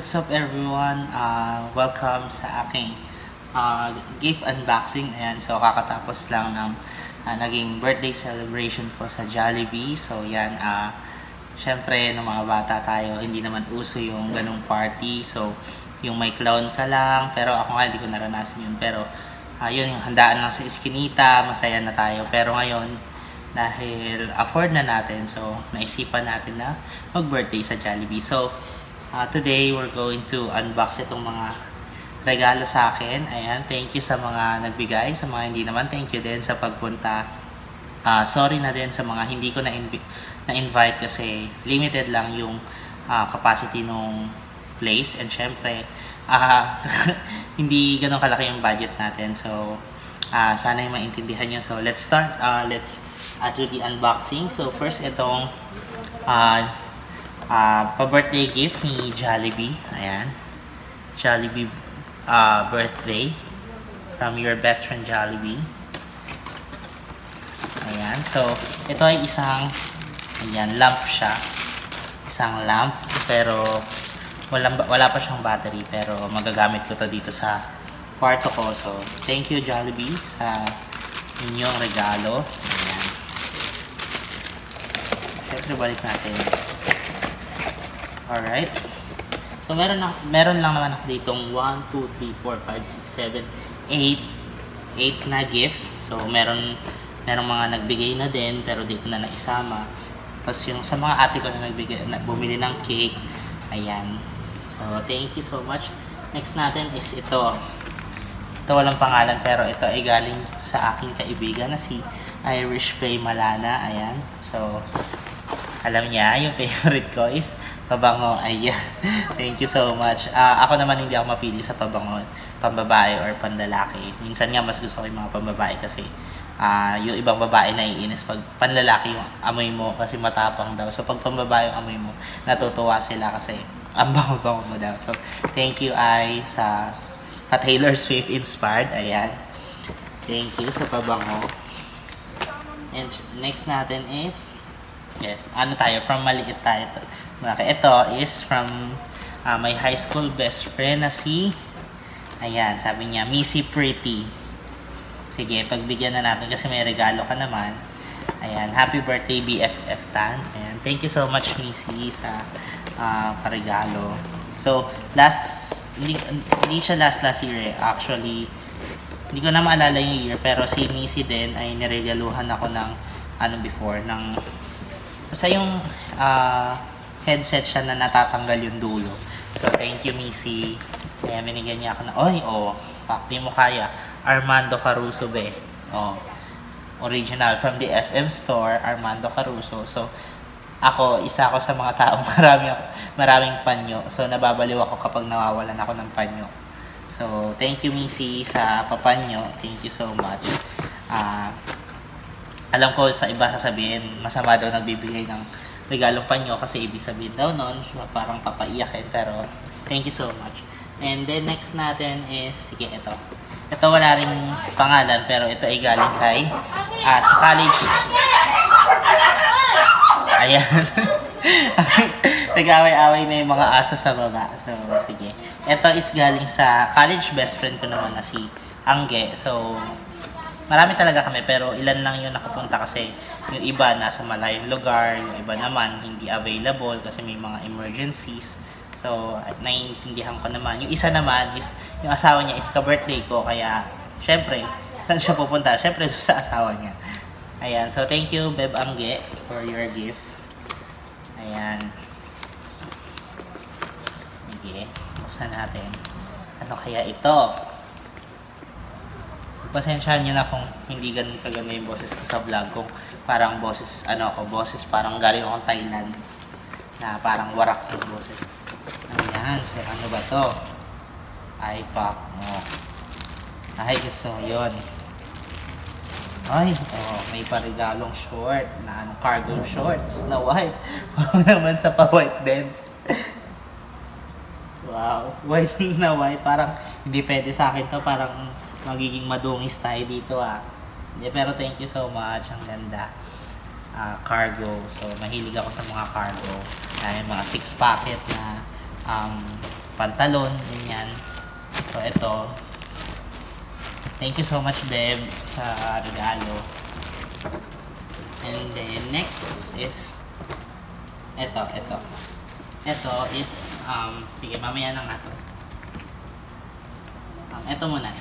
What's up everyone? Welcome sa aking gift unboxing. Ayan, so kakatapos lang ng naging birthday celebration ko sa Jollibee. So yan, syempre ng mga bata tayo, hindi naman uso yung ganung party. So yung may clown ka lang, pero ako nga hindi ko naranasan yun. Pero yun, yung handaan lang sa iskinita, masaya na tayo. Pero ngayon, dahil afford na natin, so naisipan natin na mag-birthday sa Jollibee. So today, we're going to unbox itong mga regalo sa akin. Ayan, thank you sa mga nagbigay. Sa mga hindi naman, thank you din sa pagpunta. Sorry na din sa mga hindi ko na-invite kasi limited lang yung capacity nung place. And syempre, hindi ganun kalaki yung budget natin. So, sana yung maintindihan nyo. So, let's start. Let's do the unboxing. So, first, itong pa-birthday gift ni Jollibee. Ayan. Jollibee birthday from your best friend Jollibee. Ayan. So, ito ay isang lamp siya. Isang lamp. Pero, wala pa siyang battery. Pero, magagamit ko to dito sa kwarto ko. So, thank you Jollibee sa inyong regalo. Ayan. Siyempre, balik natin. Alright. So, meron lang naman ako ditong 1, 2, 3, 4, 5, 6, 7, 8 na gifts. So, merong mga nagbigay na din, pero di ko na naisama. Tapos yung sa mga ate ko na bumili ng cake. Ayan. So, thank you so much. Next natin is ito. Ito walang pangalan, pero ito ay galing sa aking kaibigan na si Irish Faye Malana. Ayan. So, alam niya, yung favorite ko is pabango. Ayan. Thank you so much. Ako naman hindi ako mapili sa pabango, pambabae or panlalaki. Minsan nga mas gusto ko yung mga pambabae kasi yung ibang babae naiinis pag panlalaki yung amoy mo kasi matapang daw. So pag pambabae yung amoy mo, natutuwa sila kasi ang bango-bango mo daw. So thank you ay sa Taylor Swift inspired. Ayan. Thank you sa pabango. And next natin is from maliit tayo. Ito is from my high school best friend na si, ayan, sabi niya, Missy Pretty. Sige, pagbigyan na natin kasi may regalo ka naman. Ayan, happy birthday BFF Tan. Ayan, thank you so much Missy sa paregalo. So, hindi siya last year actually. Hindi ko na maalala yung year, pero si Missy din ay niregaluhan ako ng before, basta yung headset siya na natatanggal yung dulo. So, thank you, Missy. Kaya binigyan niya ako di mo kaya. Armando Caruso, be. Original from the SM store, Armando Caruso. So, isa ako sa mga taong maraming panyo. So, nababaliw ako kapag nawawalan ako ng panyo. So, thank you, Missy, sa papanyo. Thank you so much. Alam ko sa iba sasabihin, masama daw nagbibigay ng regalong panyo kasi ibig sabihin daw nun, parang papaiyakin. Pero, thank you so much. And then, next natin is, sige, ito. Ito wala ring pangalan, pero ito ay galing kay, sa college. Ayan. Nag-away-away na yung mga aso sa baba. So, sige. Ito is galing sa college best friend ko naman na si Angge. So, marami talaga kami, pero ilan lang yung nakapunta kasi yung iba nasa malayong lugar, yung iba naman hindi available kasi may mga emergencies. So, naiintindihan ko naman. Yung isa naman is, yung asawa niya is ka-birthday ko, kaya, syempre, saan siya pupunta? Syempre, sa asawa niya. Ayan, so thank you, Beb Angge, for your gift. Ayan. Sige, buksan natin. Ano kaya ito? Pasensyahan nyo na kung hindi ganun kaganda yung boses ko sa vlog. Kung parang boses parang galing akong Thailand. Na parang warak yung boses. Ayan, so ano ba to? iPack mo. Ay, gusto mo yun. Ay, may parigalong short na cargo shorts na white. Naman sa pa-white din. Wow, white na white. Parang hindi pwede sa akin to. Parang magiging madungis tayo dito Hindi, pero thank you so much. Ang ganda. Cargo. So, mahilig ako sa mga cargo. Mga 6 packet na pantalon, ganyan. So, ito. Thank you so much, Beb, sa regalo. And then, next is, ito. Ito is, sige, mamaya na nga to. Ito muna.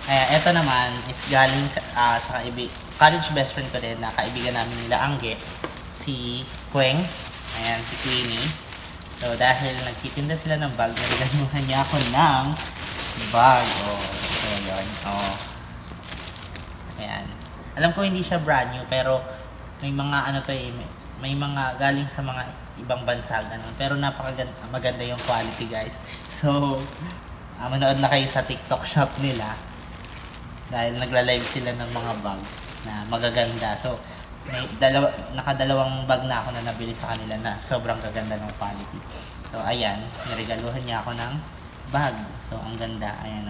Kaya, ito naman is galing sa college best friend ko din na kaibigan namin nila Angge, si Queng. Ayan, si Queenie. So, dahil nagtitinda sila ng bag, narigaluhan niya ako ng bag. So, yun. Ayan. Alam ko hindi siya brand new, pero may mga may mga galing sa mga ibang bansa, ganun. Pero maganda yung quality, guys. So, manood na kayo sa TikTok shop nila. Dahil nagla-live sila ng mga bag na magaganda. So, nakadalawang bag na ako na nabili sa kanila na sobrang gaganda ng quality. So, ayan. Niregaluhan niya ako ng bag. So, ang ganda. Ayan,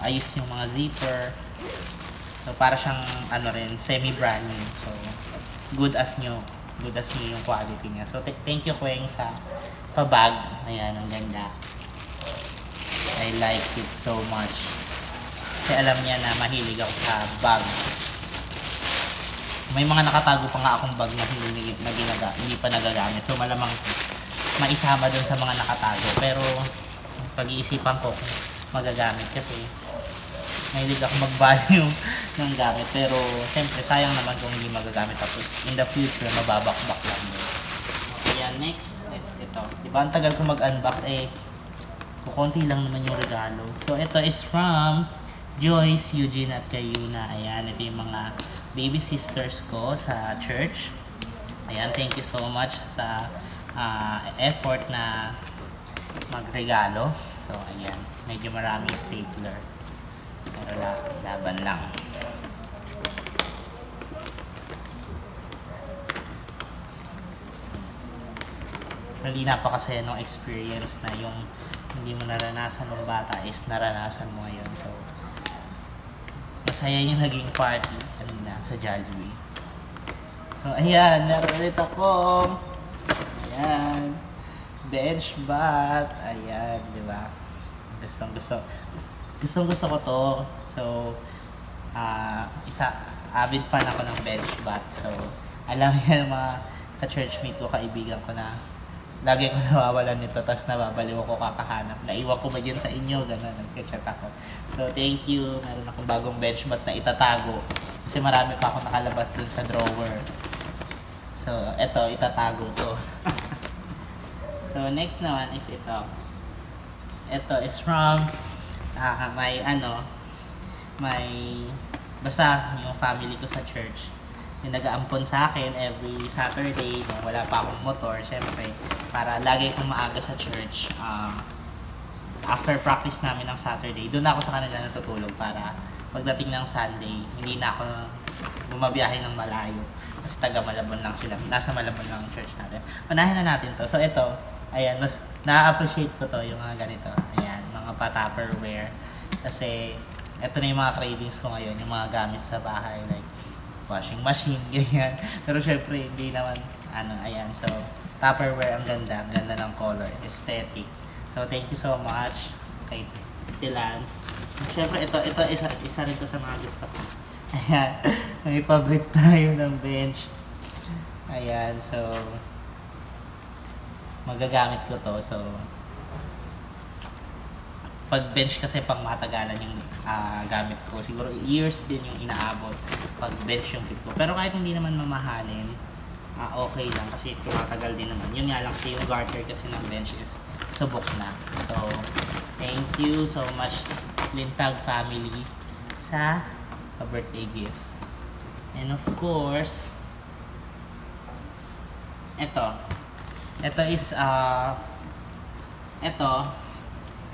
ayos yung mga zipper. So, para siyang, semi-brand new. So, good as new. Good as new yung quality niya. So, thank you, Queng, sa pabag. Ayan, ang ganda. I like it so much. Kasi alam niya na mahilig ako sa bags. May mga nakatago pa nga akong bag na hindi pa nagagamit. So malamang maisama dun sa mga nakatago. Pero pag-iisipan ko kung magagamit kasi mahilig ako mag-value ng gamit. Pero siyempre sayang naman kung hindi magagamit. Tapos in the future mababakbak lang yun. Kaya next is ito. Diba ang tagal ko mag-unbox kukunti lang naman yung regalo. So ito is from Joyce, Eugene at Kayuna. Ayan, ito yung mga baby sisters ko sa church. Ayan, thank you so much sa effort na magregalo. So, ayan, medyo maraming stapler. Pero laban lang. Really napakasaya ng experience na yung hindi mo naranasan ng bata is naranasan mo ngayon. So, masaya yung naging party kanina sa Jollibee. So, ayan, meron ulit ako. Ayan. Bench bat. Ayan, di ba? Gustong-gusto ko to. So, avid fan ako ng bench bat. So, alam niya mga ka-churchmate ko, kaibigan ko na lagi ko nawawalan nito, tapos nababaliw ako kakahanap. Naiwan ko ba dyan sa inyo? Gano'n, nagka-chat ako. So, thank you. Meron akong bagong bench mat na itatago. Kasi marami pa ako nakalabas dun sa drawer. So, eto, itatago to. So, next naman is ito. Ito is from basta yung family ko sa church. Yung nag-aampon sa akin every Saturday nung wala pa akong motor, syempre, para lagi akong maaga sa church. After practice namin ng Saturday, doon ako sa kanila natutulog para pagdating ng Sunday, hindi na ako bumabiyahe ng malayo. Kasi taga Malabon lang sila. Nasa Malabon lang ang church natin. Unahin na natin to. So ito, ayan, mas na-appreciate ko to, yung mga ganito. Ayan, mga pa-Tupperware. Kasi ito na yung mga cravings ko ngayon, yung mga gamit sa bahay, like washing machine, ganyan. Pero syempre, hindi naman, ayan. So, Tupperware, ang ganda. Ang ganda ng color. Aesthetic. So, thank you so much kay Tilans. Syempre, ito isa rin to sa mga gusto ko. Ayan. May pabrik tayo ng bench. Ayan. So, magagamit ko to. So, pag bench kasi pang matagalan yung gamit ko. Siguro years din yung inaabot pag bench yung kit ko. Pero kahit hindi naman mamahalin, okay lang kasi tumatagal din naman. Yun nga lang kasi yung garter kasi ng bench is subok na. So, thank you so much Lintag family sa birthday gift. And of course, ito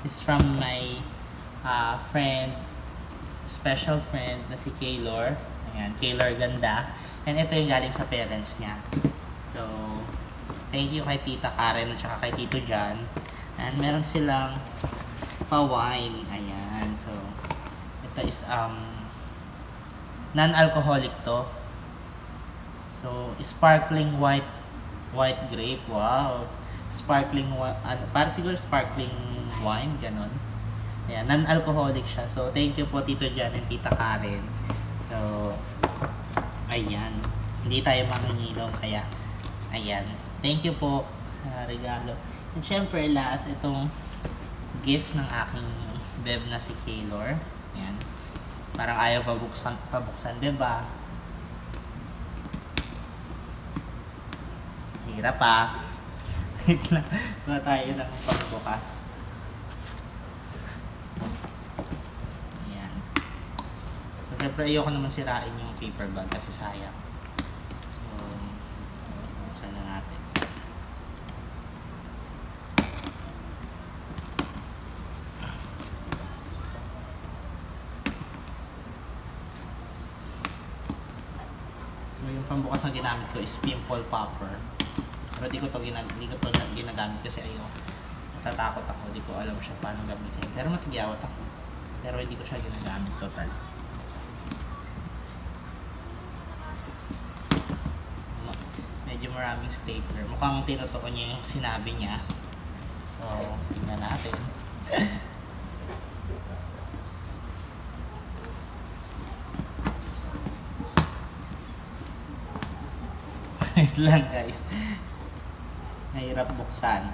is from my friend, special friend na si Kaylor. Ayan, Kaylor ganda. And ito yung galing sa parents niya. So, thank you kay Tita Karen at saka kay Tito John. And meron silang pa-wine. Ayan. So, ito is non-alcoholic to. So, sparkling white grape. Wow. sparkling ano, para siguro sparkling wine, ganon. Ayan, non-alcoholic siya. So, thank you po Tito Jan and Tita Karen. So, ayan. Hindi tayo manginginom, kaya, ayan. Thank you po sa regalo. And syempre, last, itong gift ng aking beb na si Kaylor. Ayan. Parang ayaw pabuksan, diba? Hirap pa. Wait lang. Wala tayo ng pagbukas. Ayan. So, syempre, ayoko naman sirain yung paper bag kasi sayang. So, buksan na natin. So, yung pambukas na ginamit ko is pimple popper. Pero di ko to ginagamit kasi ayaw. Natatakot ako, di ko alam siya paano gamitin. Pero matigyawat ako. Pero hindi ko siya ginagamit total. Medyo maraming stapler. Mukhang tinutuon niya yung sinabi niya. So, tingnan natin. Wait lang guys. Nahirap buksan.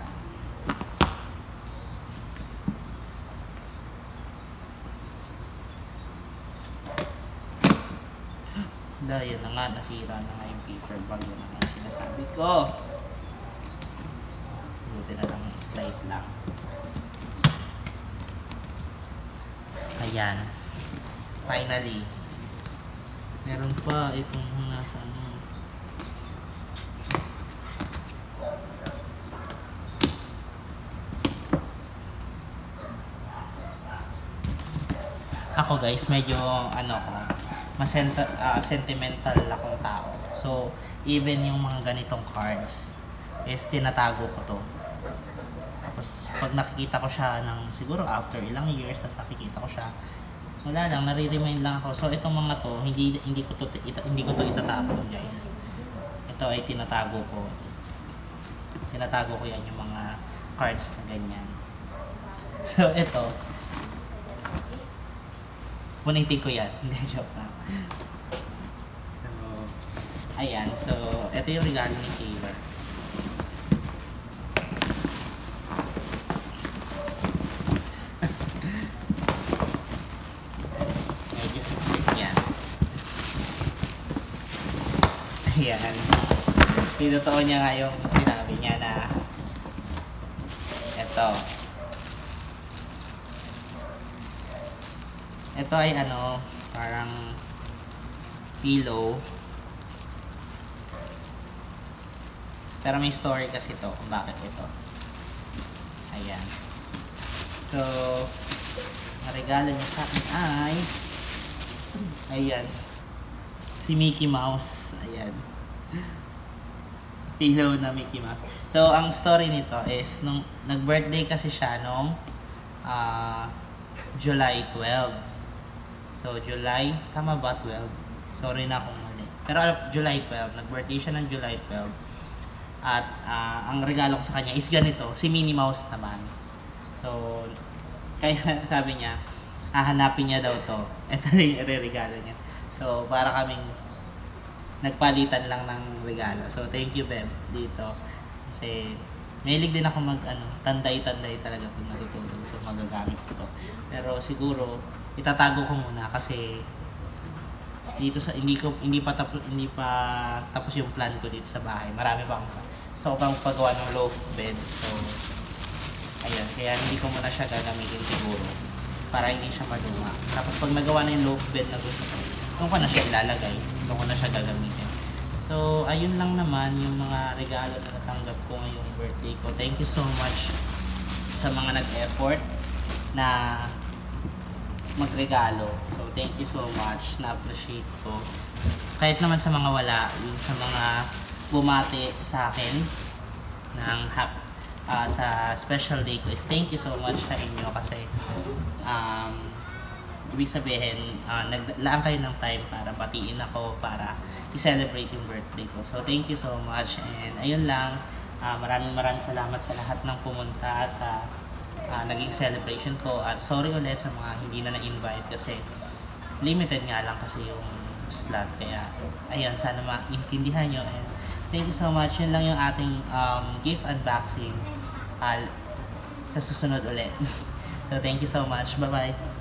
Dahil na nga, nasira na nga yung paper bag. Yun ang sinasabi ko. Buti na lang, slide lang. Ayan. Finally. Meron pa itong nasa ano. Ako guys, medyo ano ko, sentimental akong tao. So, even yung mga ganitong cards is tinatago ko to. Tapos, pag nakikita ko siya ng siguro after ilang years, tapos nakikita ko siya, wala lang, nare-remind lang ako. So, itong mga to, hindi ko to itatapon guys. Ito ay tinatago ko. Tinatago ko yan yung mga cards na ganyan. So, ito, punintin ko yan. Hindi, joke lang. So, ayan. So, ito yung regalo ni Kaylor. Medyo siksik yan. Ayan. Tinutoo niya nga yung sinabi niya na ito ay ano, parang pillow. Pero may story kasi ito kung bakit ito. Ayan. So, ang regalo niya sa akin ay ayan. Si Mickey Mouse. Ayan. Pillow na Mickey Mouse. So, ang story nito is nung nag-birthday kasi siya nung July 12. So, July, tama ba 12? Sorry na kung mali. Pero July 12, nag-birthday siya ng July 12. At ang regalo ko sa kanya is ganito, si Minnie Mouse naman. So, kaya sabi niya, hahanapin niya daw to. Ito yung regalo niya. So, para kaming nagpalitan lang ng regalo. So, thank you, Beb, dito. Kasi, mahilig din ako tanday-tanday talaga pag natutulog. So, magagamit ko to. Pero siguro, itatago ko muna kasi dito sa hindi pa tapos yung plan ko dito sa bahay. Marami pa akong paggawa ng loaf bed. So ayun, kaya hindi ko muna siya gagamitin siguro para hindi siya maduma. Tapos pag nagawa na yung loaf bed na gusto ko, doon ko na siya ilalagay. Doon ko na siya gagamitin. So ayun lang naman yung mga regalo na natanggap ko ngayong birthday ko. Thank you so much sa mga nag-effort na magregalo. So, thank you so much. Na-appreciate ko. Kahit naman sa mga wala, sa mga bumati sa akin ng sa special day ko is thank you so much sa inyo kasi ibig sabihin, naglaan kayo ng time para batiin ako, para i-celebrate yung birthday ko. So, thank you so much. And ayun lang. Maraming salamat sa lahat ng pumunta sa naging celebration ko, at sorry ulit sa mga hindi na na-invite kasi limited nga lang kasi yung slot, kaya ayun, sana maintindihan nyo, and thank you so much. Yun lang yung ating gift unboxing. Sa susunod ulit. So thank you so much, bye bye.